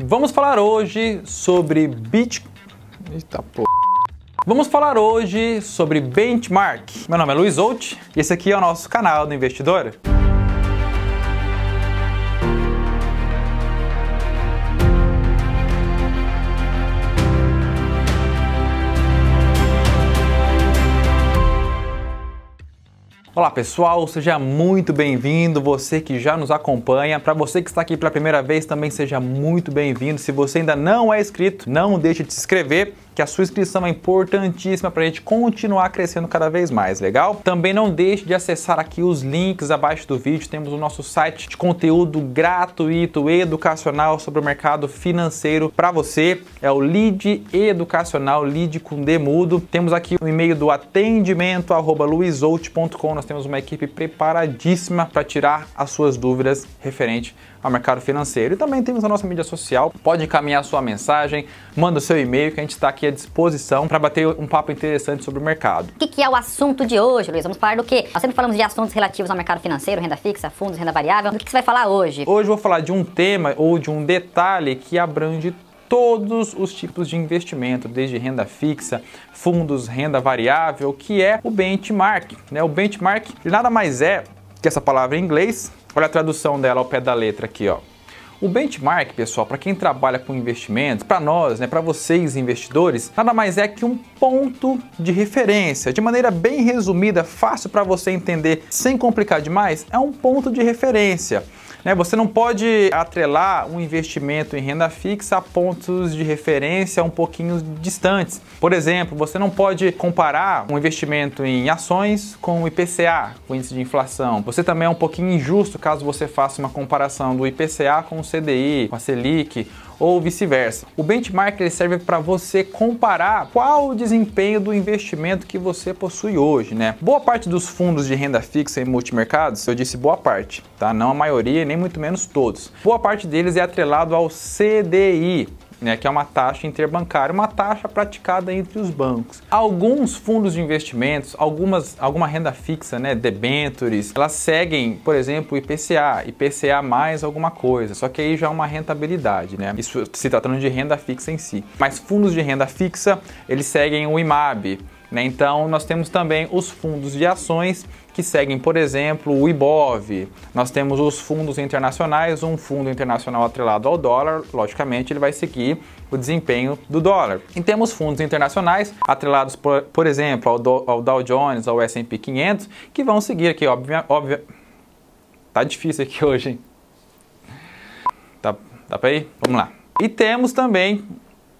Vamos falar hoje sobre Vamos falar hoje sobre benchmark. Meu nome é Luiz Out e esse aqui é o nosso canal do Investidor. Olá pessoal, seja muito bem-vindo, você que já nos acompanha. Para você que está aqui pela primeira vez, também seja muito bem-vindo. Se você ainda não é inscrito, não deixe de se inscrever, que a sua inscrição é importantíssima para a gente continuar crescendo cada vez mais, legal? Também não deixe de acessar aqui os links abaixo do vídeo. Temos o nosso site de conteúdo gratuito e educacional sobre o mercado financeiro para você. É o Lead Educacional, Lead com D mudo. Temos aqui o e-mail do atendimento@luizout.com. Nós temos uma equipe preparadíssima para tirar as suas dúvidas referente ao mercado financeiro. E também temos a nossa mídia social. Pode encaminhar a sua mensagem, manda o seu e-mail que a gente está aqui à disposição para bater um papo interessante sobre o mercado. O que é o assunto de hoje, Luiz? Vamos falar do quê? Nós sempre falamos de assuntos relativos ao mercado financeiro, renda fixa, fundos, renda variável. Do que você vai falar hoje? Hoje eu vou falar de um tema ou de um detalhe que abrange todos os tipos de investimento, desde renda fixa, fundos, renda variável, que é o benchmark, né? O benchmark nada mais é que essa palavra em inglês. Olha a tradução dela ao pé da letra aqui, ó. O benchmark, pessoal, para quem trabalha com investimentos, para nós, né, para vocês investidores, nada mais é que um ponto de referência. De maneira bem resumida, fácil para você entender, sem complicar demais, é um ponto de referência. Você não pode atrelar um investimento em renda fixa a pontos de referência um pouquinho distantes. Por exemplo, você não pode comparar um investimento em ações com o IPCA, o índice de inflação. Você também é um pouquinho injusto caso você faça uma comparação do IPCA com o CDI, com a Selic, ou vice-versa. O benchmark ele serve para você comparar qual o desempenho do investimento que você possui hoje, né? Boa parte dos fundos de renda fixa em multimercados, eu disse boa parte, tá? Não a maioria e nem muito menos todos. Boa parte deles é atrelado ao CDI, né, que é uma taxa interbancária, uma taxa praticada entre os bancos. Alguns fundos de investimentos, alguma renda fixa, né, debentures, elas seguem, por exemplo, o IPCA mais alguma coisa, só que aí já é uma rentabilidade, né? Isso se tratando de renda fixa em si. Mas fundos de renda fixa, eles seguem o IMAB, né? Então nós temos também os fundos de ações que seguem, por exemplo, o IBOV. Nós temos os fundos internacionais, um fundo internacional atrelado ao dólar, logicamente ele vai seguir o desempenho do dólar. E temos fundos internacionais atrelados, por exemplo, ao Dow Jones, ao S&P 500, que vão seguir aqui, Tá difícil aqui hoje, hein? Dá pra ir? Vamos lá. E temos também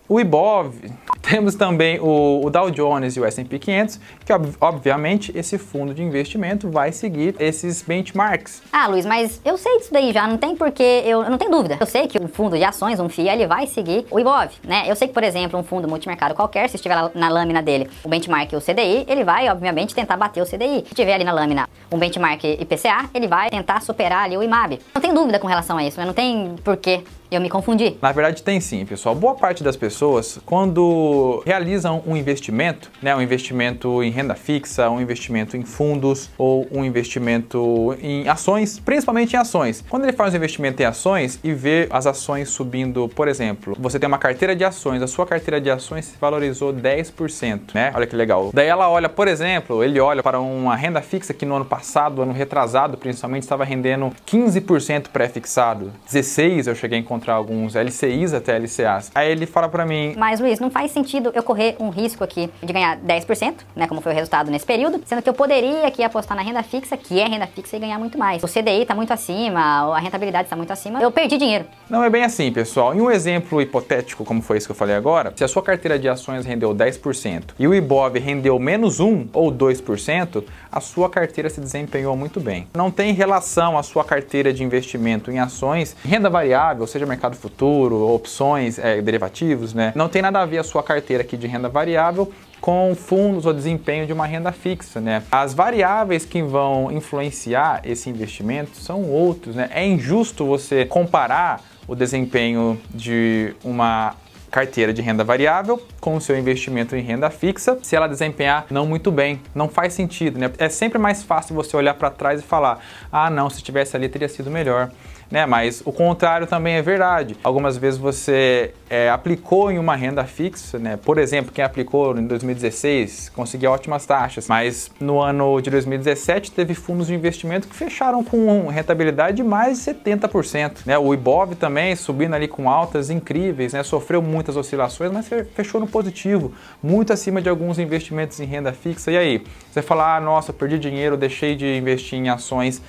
o IBOV, temos também o Dow Jones e o S&P 500, que obviamente esse fundo de investimento vai seguir esses benchmarks. Ah, Luiz, mas eu sei disso daí já, não tem porquê, eu não tenho dúvida. Eu sei que um fundo de ações, um FIA, ele vai seguir o IBOV, né? Eu sei que, por exemplo, um fundo multimercado qualquer, se estiver na lâmina dele o benchmark e o CDI, ele vai, obviamente, tentar bater o CDI. Se tiver ali na lâmina um benchmark IPCA, ele vai tentar superar ali o IMAB. Não tem dúvida com relação a isso, né? Não tem porquê eu me confundi. Na verdade tem sim, pessoal. Boa parte das pessoas, quando realizam um investimento, né, um investimento em renda fixa, um investimento em fundos ou um investimento em ações, principalmente em ações. Quando ele faz um investimento em ações e vê as ações subindo, por exemplo, você tem uma carteira de ações, a sua carteira de ações se valorizou 10%, né? Olha que legal. Daí ela olha, por exemplo, ele olha para uma renda fixa que no ano passado, ano retrasado, principalmente, estava rendendo 15% pré-fixado. 16% eu cheguei a encontrar alguns LCIs até LCAs. Aí ele fala pra mim: mas Luiz, não faz sentido eu correr um risco aqui de ganhar 10%, né, como foi o resultado nesse período, sendo que eu poderia aqui apostar na renda fixa, que é renda fixa, e ganhar muito mais. O CDI tá muito acima, a rentabilidade está muito acima, eu perdi dinheiro. Não é bem assim, pessoal. Em um exemplo hipotético, como foi isso que eu falei agora, se a sua carteira de ações rendeu 10% e o IBOV rendeu menos 1% ou 2%, a sua carteira se desempenhou muito bem. Não tem relação a sua carteira de investimento em ações, renda variável, seja mercado futuro, opções, derivativos, né? Não tem nada a ver a sua carteira aqui de renda variável com fundos ou desempenho de uma renda fixa, né? As variáveis que vão influenciar esse investimento são outros, né? É injusto você comparar o desempenho de uma carteira de renda variável com o seu investimento em renda fixa, se ela desempenhar não muito bem. Não faz sentido, né? É sempre mais fácil você olhar para trás e falar: ah, não, se tivesse ali teria sido melhor. né? Mas o contrário também é verdade. Algumas vezes você aplicou em uma renda fixa, né? Por exemplo, quem aplicou em 2016 conseguiu ótimas taxas, mas no ano de 2017 teve fundos de investimento que fecharam com rentabilidade de mais de 70%, né? O Ibov também subindo ali com altas incríveis, né? Sofreu muitas oscilações, mas fechou no positivo, muito acima de alguns investimentos em renda fixa. E aí? Você fala, ah, nossa, perdi dinheiro, deixei de investir em ações,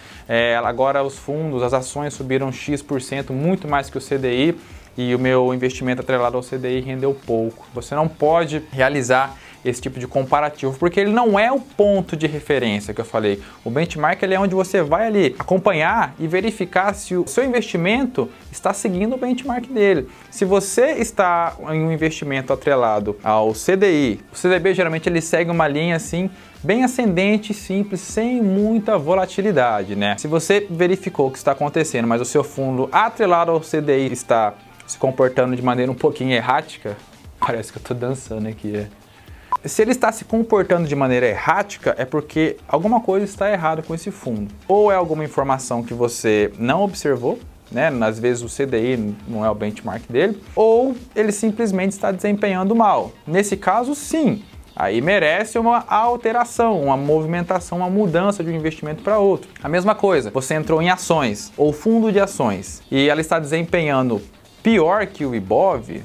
agora os fundos, as ações subiram X%, muito mais que o CDI, e o meu investimento atrelado ao CDI rendeu pouco. Você não pode realizar esse tipo de comparativo, porque ele não é o ponto de referência que eu falei. O benchmark ele é onde você vai ali acompanhar e verificar se o seu investimento está seguindo o benchmark dele. Se você está em um investimento atrelado ao CDI, o CDB geralmente ele segue uma linha assim, bem ascendente, simples, sem muita volatilidade, né? Se você verificou o que está acontecendo, mas o seu fundo atrelado ao CDI está se comportando de maneira um pouquinho errática, parece que eu estou dançando aqui, Se ele está se comportando de maneira errática, é porque alguma coisa está errada com esse fundo. Ou é alguma informação que você não observou, né? Às vezes o CDI não é o benchmark dele, ou ele simplesmente está desempenhando mal. Nesse caso, sim. Aí merece uma alteração, uma movimentação, uma mudança de um investimento para outro. A mesma coisa, você entrou em ações ou fundo de ações e ela está desempenhando pior que o Ibov,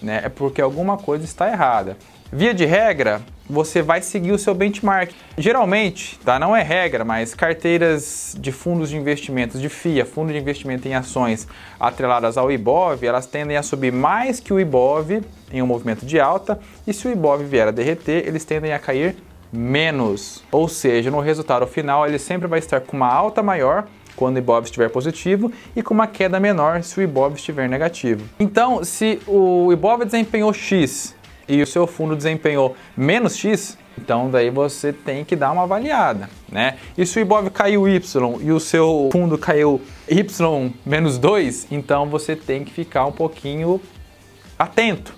né? É porque alguma coisa está errada. Via de regra, você vai seguir o seu benchmark. Geralmente, tá? Não é regra, mas carteiras de fundos de investimentos de FIA, fundo de investimento em ações atreladas ao Ibov, elas tendem a subir mais que o Ibov em um movimento de alta, e se o Ibov vier a derreter, eles tendem a cair menos. Ou seja, no resultado final, ele sempre vai estar com uma alta maior quando o Ibov estiver positivo e com uma queda menor se o Ibov estiver negativo. Então, se o Ibov desempenhou X e o seu fundo desempenhou menos X, então daí você tem que dar uma avaliada, né? E se o Ibov caiu Y e o seu fundo caiu Y menos 2, então você tem que ficar um pouquinho atento,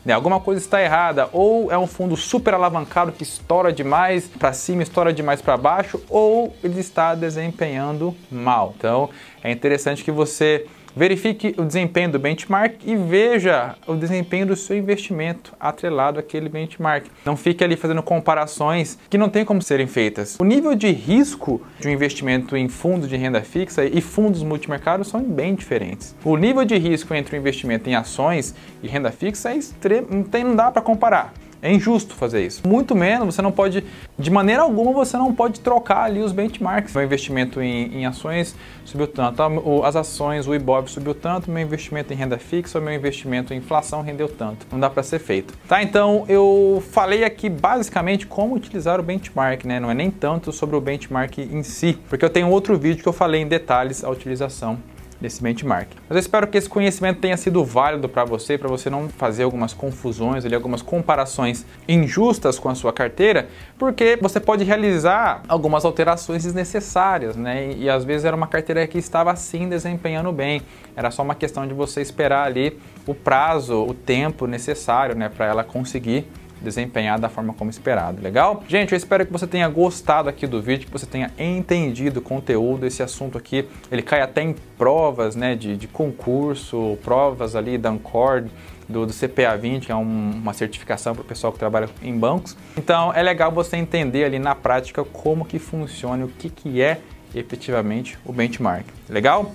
né? Alguma coisa está errada, ou é um fundo super alavancado que estoura demais para cima, estoura demais para baixo, ou ele está desempenhando mal. Então é interessante que você verifique o desempenho do benchmark e veja o desempenho do seu investimento atrelado àquele benchmark. Não fique ali fazendo comparações que não tem como serem feitas. O nível de risco de um investimento em fundos de renda fixa e fundos multimercado são bem diferentes. O nível de risco entre o investimento em ações e renda fixa é extremo, não dá para comparar. É injusto fazer isso. Muito menos, você não pode, de maneira alguma, você não pode trocar ali os benchmarks. Meu investimento em ações subiu tanto, as ações, o Ibov subiu tanto, meu investimento em renda fixa, meu investimento em inflação rendeu tanto. Não dá para ser feito. Tá, então eu falei aqui basicamente como utilizar o benchmark, né? Não é nem tanto sobre o benchmark em si, porque eu tenho outro vídeo que eu falei em detalhes a utilização desse benchmark. Mas eu espero que esse conhecimento tenha sido válido para você não fazer algumas confusões, algumas comparações injustas com a sua carteira, porque você pode realizar algumas alterações desnecessárias, né? E às vezes era uma carteira que estava assim desempenhando bem, era só uma questão de você esperar ali o prazo, o tempo necessário, né, para ela conseguir desempenhar da forma como esperado, legal? Gente, eu espero que você tenha gostado aqui do vídeo, que você tenha entendido o conteúdo. Esse assunto aqui, ele cai até em provas, né, de concurso, provas ali da Ancor, do CPA 20, que é uma certificação para o pessoal que trabalha em bancos. Então é legal você entender ali na prática como que funciona, o que é efetivamente o benchmark, legal?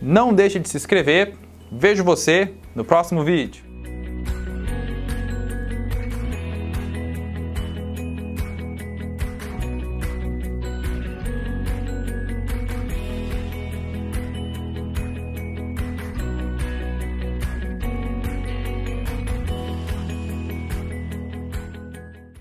Não deixe de se inscrever, vejo você no próximo vídeo.